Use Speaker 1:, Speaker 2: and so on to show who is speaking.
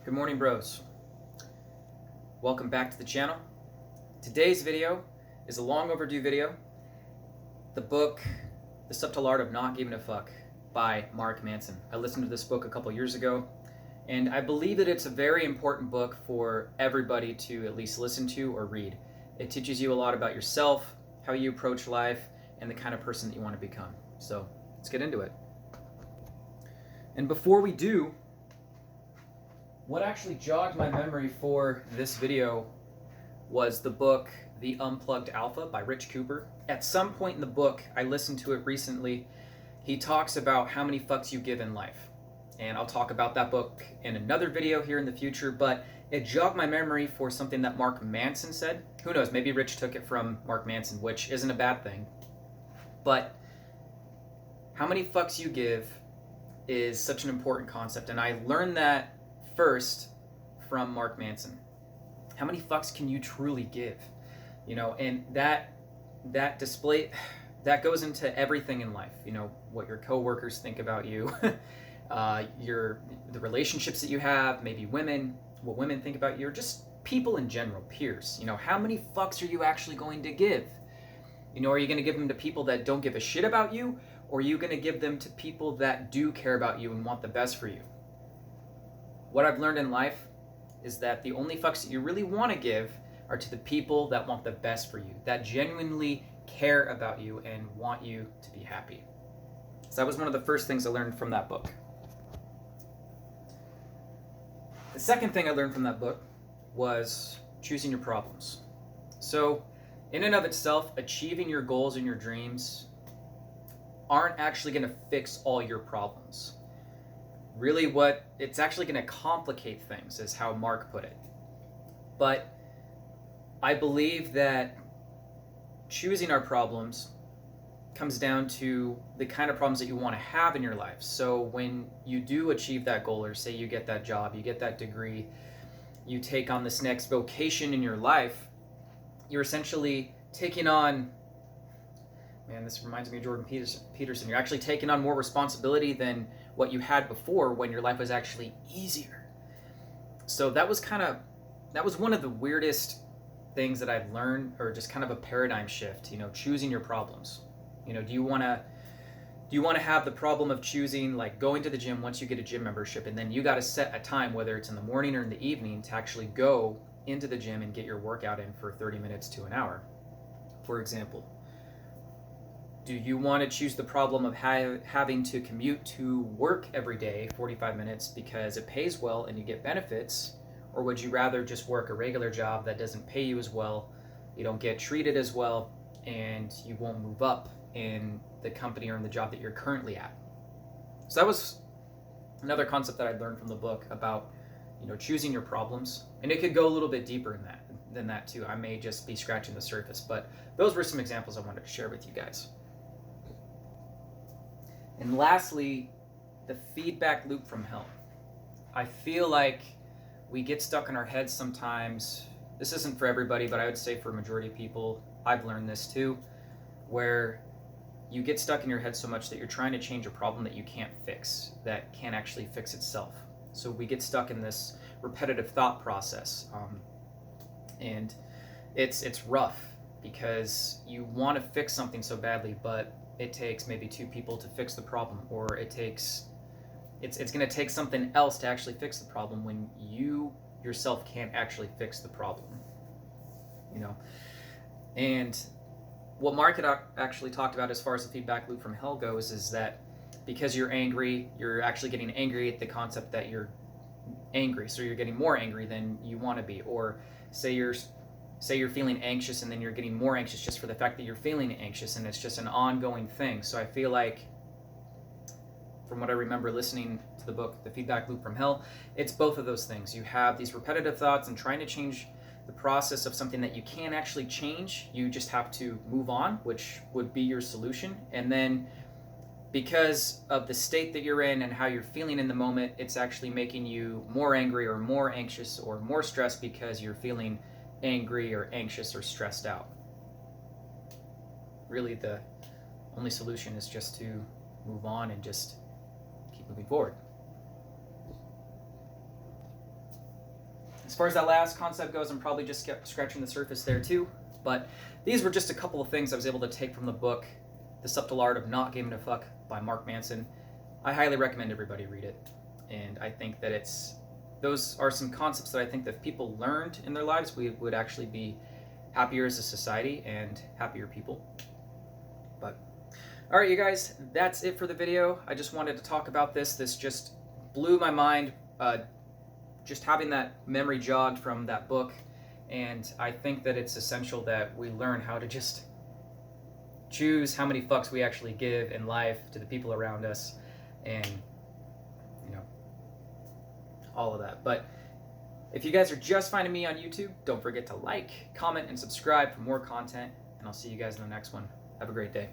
Speaker 1: Good morning, bros. Welcome back to the channel. Today's video is a long overdue video. The book, The Subtle Art of Not Giving a Fuck by Mark Manson. I listened to this book a couple years ago, and I believe that it's a very important book for everybody to at least listen to or read. It teaches you a lot about yourself, how you approach life, and the kind of person that you want to become. So let's get into it. And before we do, what actually jogged my memory for this video was the book, The Unplugged Alpha by Rich Cooper. At some point in the book, I listened to it recently, he talks about how many fucks you give in life. And I'll talk about that book in another video here in the future, but it jogged my memory for something that Mark Manson said. Who knows, maybe Rich took it from Mark Manson, which isn't a bad thing. But how many fucks you give is such an important concept, and I learned that first from Mark Manson. How many fucks can you truly give? You know, and that goes into everything in life. You know, what your coworkers think about you, the relationships that you have, maybe women, what women think about you, or just people in general, peers. You know, how many fucks are you actually going to give? You know, are you going to give them to people that don't give a shit about you, or are you going to give them to people that do care about you and want the best for you? What I've learned in life is that the only fucks that you really want to give are to the people that want the best for you, that genuinely care about you and want you to be happy. So that was one of the first things I learned from that book. The second thing I learned from that book was choosing your problems. So in and of itself, achieving your goals and your dreams aren't actually going to fix all your problems. Really, what it's actually going to complicate things, is how Mark put it. But I believe that choosing our problems comes down to the kind of problems that you want to have in your life. So when you do achieve that goal, or say you get that job, you get that degree, you take on this next vocation in your life, you're essentially taking on, man, this reminds me of Jordan Peterson. You're actually taking on more responsibility than what you had before, when your life was actually easier. So that was one of the weirdest things that I've learned, or just kind of a paradigm shift, you know, choosing your problems. You know, do you want to have the problem of choosing, like, going to the gym once you get a gym membership, and then you got to set a time, whether it's in the morning or in the evening, to actually go into the gym and get your workout in for 30 minutes to an hour, for example? Do you want to choose the problem of having to commute to work every day 45 minutes because it pays well and you get benefits? Or would you rather just work a regular job that doesn't pay you as well, you don't get treated as well, and you won't move up in the company or in the job that you're currently at? So that was another concept that I learned from the book about, you know, choosing your problems. And it could go a little bit deeper than that too. I may just be scratching the surface, but those were some examples I wanted to share with you guys. And lastly, the feedback loop from hell. I feel like we get stuck in our heads sometimes. This isn't for everybody, but I would say for a majority of people, I've learned this too, where you get stuck in your head so much that you're trying to change a problem that you can't fix, that can't actually fix itself. So we get stuck in this repetitive thought process. And it's rough, because you want to fix something so badly, but it takes maybe two people to fix the problem, or it's going to take something else to actually fix the problem, when you yourself can't actually fix the problem, you know. And what Mark had actually talked about as far as the feedback loop from hell goes is that because you're angry, you're actually getting angry at the concept that you're angry, so you're getting more angry than you want to be. Or say you're feeling anxious, and then you're getting more anxious just for the fact that you're feeling anxious, and it's just an ongoing thing. So I feel like, from what I remember listening to the book, The Feedback Loop from Hell, it's both of those things. You have these repetitive thoughts and trying to change the process of something that you can't actually change. You just have to move on, which would be your solution. And then because of the state that you're in and how you're feeling in the moment, it's actually making you more angry or more anxious or more stressed, because you're feeling angry or anxious or stressed out. Really, the only solution is just to move on and just keep moving forward. As far as that last concept goes, I'm probably just scratching the surface there too. But these were just a couple of things I was able to take from the book, The Subtle Art of Not Giving a Fuck by Mark Manson. I highly recommend everybody read it. And I think that those are some concepts that I think that if people learned in their lives, we would actually be happier as a society and happier people. But all right, you guys, that's it for the video. I just wanted to talk about this. This just blew my mind, just having that memory jogged from that book. And I think that it's essential that we learn how to just choose how many fucks we actually give in life to the people around us, and you know, all of that. But if you guys are just finding me on YouTube, don't forget to like, comment, and subscribe for more content, and I'll see you guys in the next one. Have a great day.